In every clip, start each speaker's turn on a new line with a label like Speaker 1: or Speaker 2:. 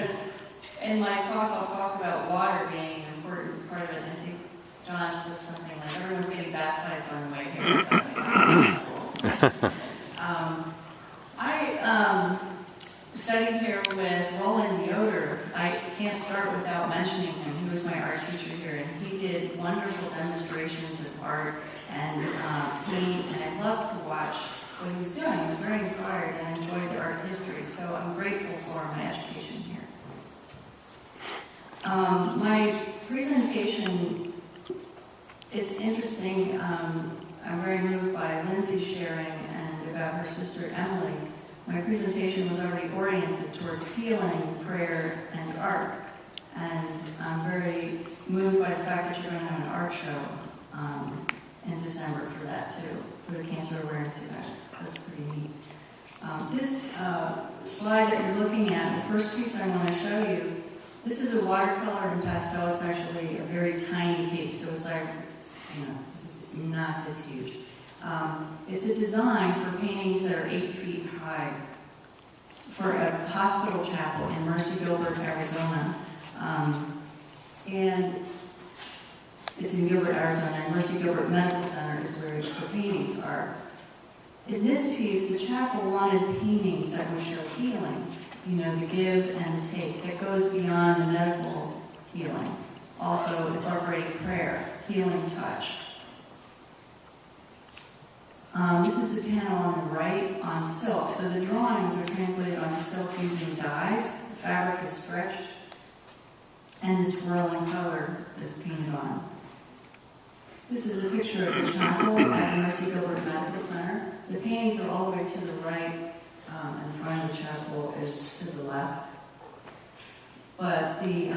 Speaker 1: because in my talk I'll talk about water being an important part of it. And I think John said something like everyone's getting baptized on the way here. I studied here with Rosenberger Yoder. I can't start without mentioning him. He was my art teacher here, and he did wonderful demonstrations of art and paint, and I loved to watch what he was doing. He was very inspired, and I enjoyed the art history, so I'm grateful for my education here. My presentation, it's interesting. I'm very moved by Lindsay's sharing and about her sister Emily. My presentation was already oriented towards healing, prayer, and art. And I'm very moved by the fact that you're going to have an art show in December for that too, for the cancer awareness event. That's pretty neat. This slide that you're looking at, the first piece I want to show you, this is a watercolor in pastel. It's actually a very tiny piece, so it's like, it's not this huge. It's a design for paintings that are 8 feet high for a hospital chapel in Mercy Gilbert, Arizona. And it's in Gilbert, Arizona, and Mercy Gilbert Medical Center is where the paintings are. In this piece, the chapel wanted paintings that would show healing, the give and the take, that goes beyond the medical healing. Also incorporating prayer, healing touch. This is the panel on the right on silk. So the drawings are translated onto silk using dyes. The fabric is stretched, and the swirling color is painted on. This is a picture of the chapel at the Mercy Gilbert Medical Center. The paintings are all the way to the right, and the front of the chapel is to the left. But the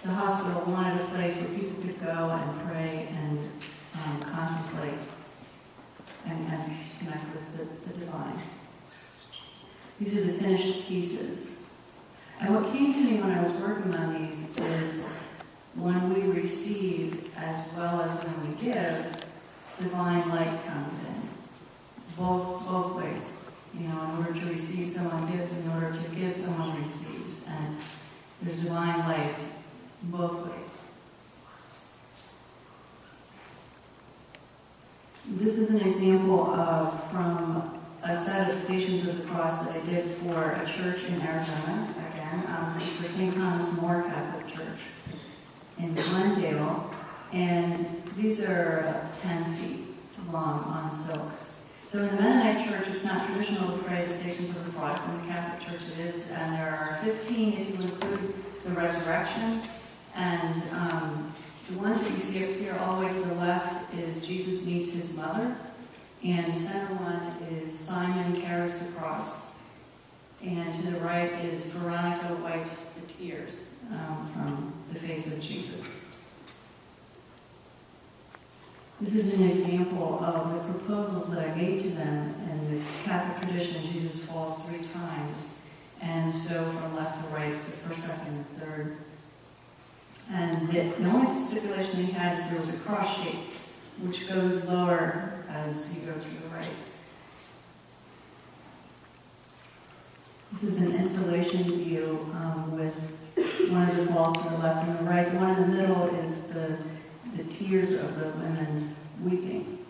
Speaker 1: hospital wanted a place where people could go and pray and contemplate and connect with the divine. These are the finished pieces. And what came to me when I was working on these is when we receive as well as when we give, divine light comes in. Both ways. In order to receive, someone gives. In order to give, someone receives. And there's divine light both ways. This is an example from a set of Stations of the Cross that I did for a church in Arizona. Again, this is for St. Thomas More Catholic Church in Glendale. And these are 10 feet long on silk. So in the Mennonite Church, it's not traditional to pray the Stations of the Cross. In the Catholic Church it is. And there are 15 if you include the resurrection. And the ones that you see up here all the way to the left is Jesus meets his mother. And the center one is Simon carries the cross. And to the right is Veronica wipes the tears from the face of Jesus. This is an example of the proposals that I made to them. In the Catholic tradition, Jesus falls 3 times. And so from left to right, it's the first, second, and third. And the only stipulation they had is there was a cross shape, which goes lower as you go to the right. This is an installation view with one of the falls to the left and the right. The one in the middle is the tears of the women weeping.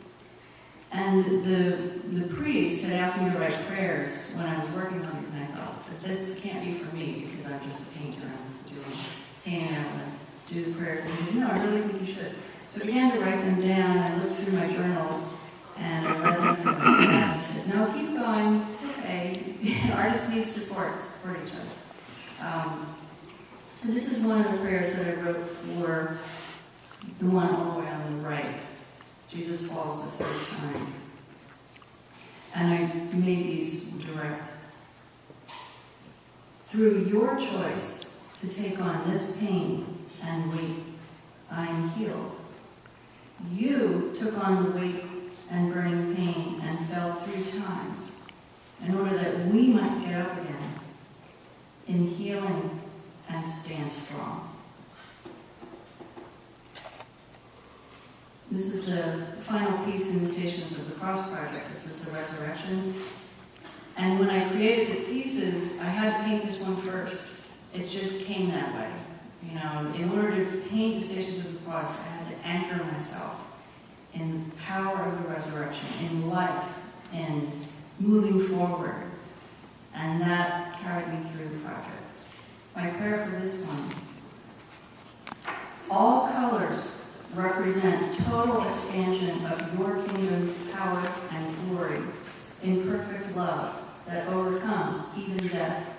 Speaker 1: And the priest had asked me to write prayers when I was working on these, and I thought, but this can't be for me because I'm just a painter. I'm doing painting. I want to do the prayers. And he said, no, I really think you should. So I began to write them down. I looked through my journals, and I read them from my dad. He said, no, keep going. It's okay. Artists need support each other. So this is one of the prayers that I wrote for the one all the way on the right. Jesus falls the 3rd time. And I made these direct. Through your choice to take on this pain and weight, I am healed. You took on the weight and burning pain and fell 3 times in order that we might get up again in healing and stand strong. This is the final piece in the Stations of the Cross project. This is the resurrection. And when I created the pieces, I had to paint this one first. It just came that way. You know, in order to paint the Stations of the Cross, I had to anchor myself in the power of the resurrection, in life, in moving forward. And that carried me through the project. My prayer for this one: all colors represent total expansion of your kingdom, power, and glory in perfect love that overcomes even death.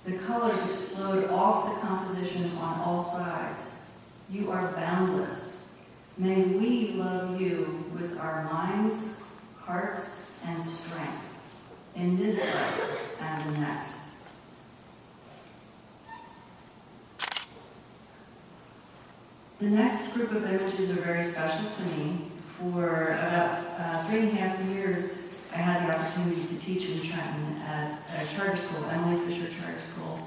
Speaker 1: The colors explode off the composition on all sides. You are boundless. May we love you with our minds, hearts, and strength in this life and the next. The next group of images are very special to me. For about 3.5 years, I had the opportunity to teach in Trenton at a charter school, Emily Fisher Charter School.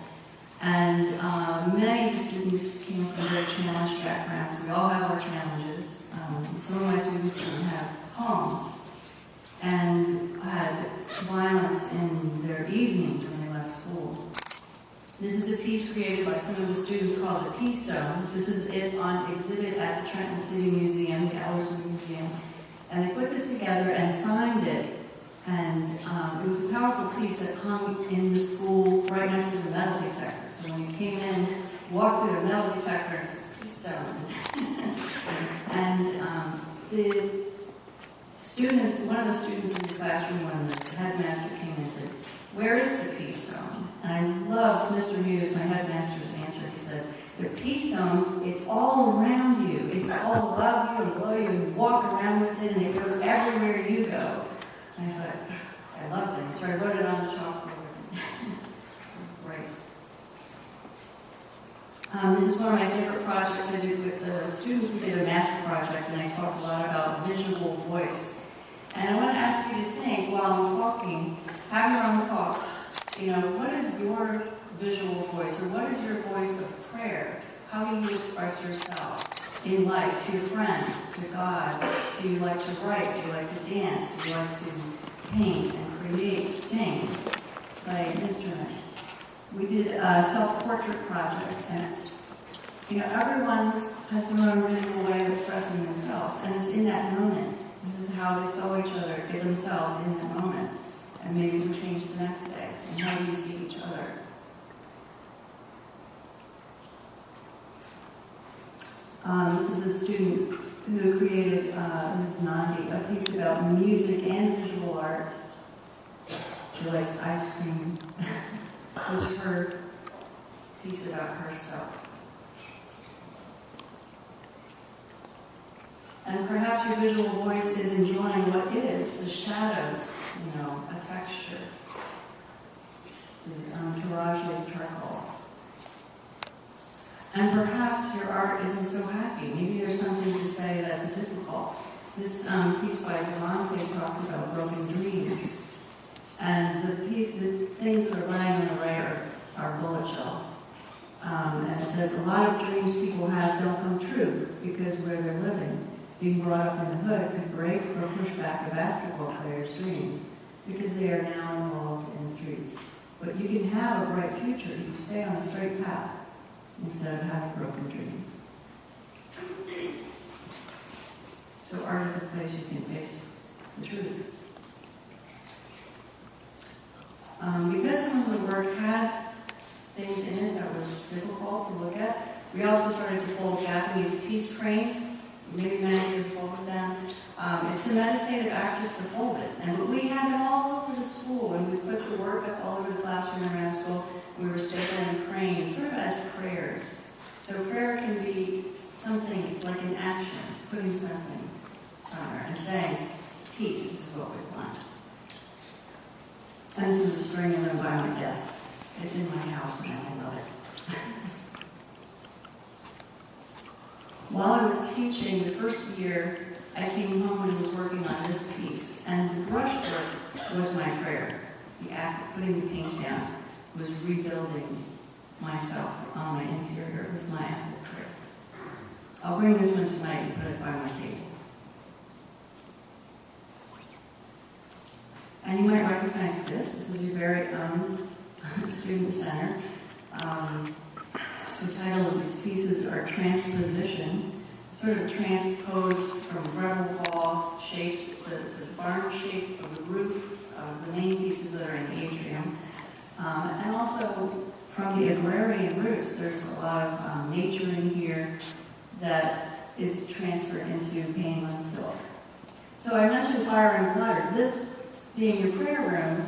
Speaker 1: And many of the students came from very challenged backgrounds. We all have our challenges. Some of my students didn't have homes and had violence in their evenings when they left school. This is a piece created by some of the students called the Peace Zone. This is it on exhibit at the Trenton City Museum, the Alum Museum. And they put this together and signed it. And it was a powerful piece that hung in the school right next to the metal detector. So when you came in, walked through the metal detector, it's a Peace Zone. And the students, one of the students in the classroom, when the headmaster came in and said, "Where is the Peace Zone?" And I loved Mr. Hughes, my headmaster's answer. He said, "The Peace Zone, it's all around you. It's all above you and below you, and you walk around with it, and it goes everywhere you go." And I thought, I love that. So I wrote it on the chalkboard. Great. This is one of my favorite projects I did with the students. We did a master project, and I talked a lot about visual voice. And I want to ask you to think, while I'm talking, have your own talk. You know, what is your visual voice, or what is your voice of prayer? How do you express yourself in life, to your friends, to God? Do you like to write? Do you like to dance? Do you like to paint and create, sing, play an instrument? We did a self-portrait project, and you know, everyone has their own visual way of expressing themselves, and it's in that moment. This is how they saw each other, themselves in that moment. And maybe we change the next day. And how do you see each other? This is a student who created, this is Nandi, a piece about music and visual art. She likes ice cream. It was her piece about herself. And perhaps your visual voice is enjoying what is, the shadows, you know, a texture. This is Taraji's charcoal. And perhaps your art isn't so happy. Maybe there's something to say that's difficult. This piece by Devante talks about broken dreams. And the things that are lying in the way are bullet shells. And it says, a lot of dreams people have don't come true because where they're living. Being brought up in the hood could break or push back a basketball player's dreams because they are now involved in the streets. But you can have a bright future if you stay on a straight path instead of having broken dreams. So art is a place you can face the truth. Because some of the work had things in it that was difficult to look at, we also started to fold Japanese peace cranes. Maybe many of you have folded them. It's a meditative act just to fold it. And we had them all over the school, and we put the work up all over the classroom around school. We were stapling cranes, sort of as prayers. So prayer can be something like an action, putting something somewhere and saying, peace, this is what we want. And this is a string of them by my desk. It's in my house and I love it. While I was teaching the first year, I came home and was working on this piece. And the brushwork was my prayer. The act of putting the paint down was rebuilding myself on my interior. It was my act of prayer. I'll bring this one tonight and put it by my table. And you might recognize this. This is your very own student center. The title of these pieces are Transposition, sort of transposed from Rebel Hall shapes, the barn shape of the roof, the main pieces that are in the atrium, and also from the agrarian roots. There's a lot of nature in here that is transferred into painting on silk. So I mentioned fire and water. This being your prayer room,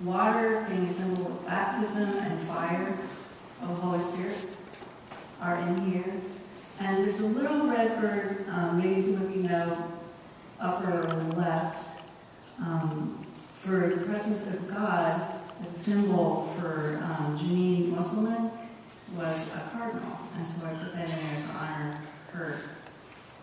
Speaker 1: water being a symbol of baptism and fire of the Holy Spirit are in here. And there's a little red bird, maybe some of you know, upper left, for the presence of God as a symbol for Janine Musselman was a cardinal. And so I put that in there to honor her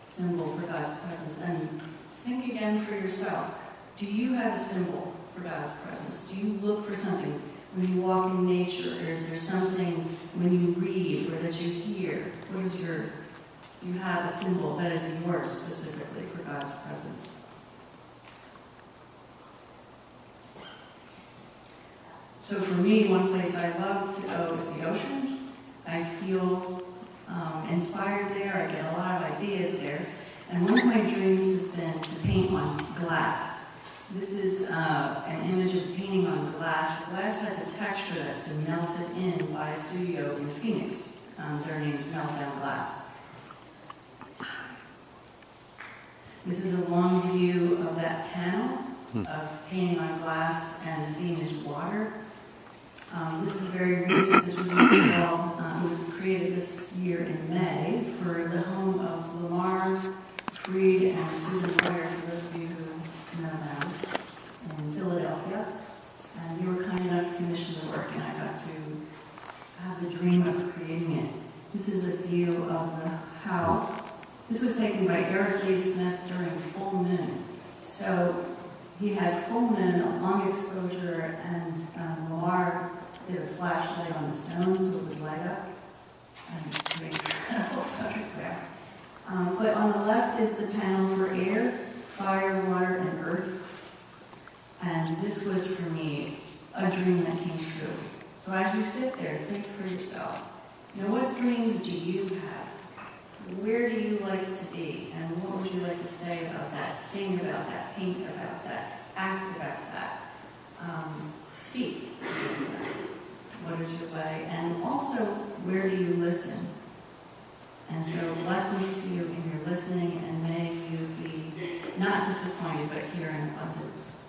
Speaker 1: symbol for God's presence. And think again for yourself. Do you have a symbol for God's presence? Do you look for something when you walk in nature? Or is there something when you read or that you hear? What is your... You have a symbol that is yours specifically for God's presence. So for me, one place I love to go is the ocean. I feel inspired there. I get a lot of ideas there. And one of my dreams has been to paint on glass. This is an image of painting on glass. Glass has a texture that's been melted in by a studio in Phoenix. They're named Meltdown Glass. This is a long view of that panel of painting on glass, and the theme is water. This is very recent. This was installed, it was created this year in May for the home of Lamar Freed and Susan Boyer, for those of you who know them, in Philadelphia. And they were kind enough to commission the work, and I got to have the dream of creating it. This is a view of the house. This was taken by Eric Lee Smith during full moon. So he had full moon, a long exposure, and Lamar did a flashlight on the stones so it would light up. And it's a pretty incredible photograph. But on the left is the panel for air, fire, water, and earth. And this was, for me, a dream that came true. So as you sit there, think for yourself, what dreams do you have? Where do you like to be? And what would you like to say about that? Sing about that, paint about that, act about that, speak about that. What is your way? And also, where do you listen? And so, blessings to you in your listening, and may you be not disappointed, but here in abundance.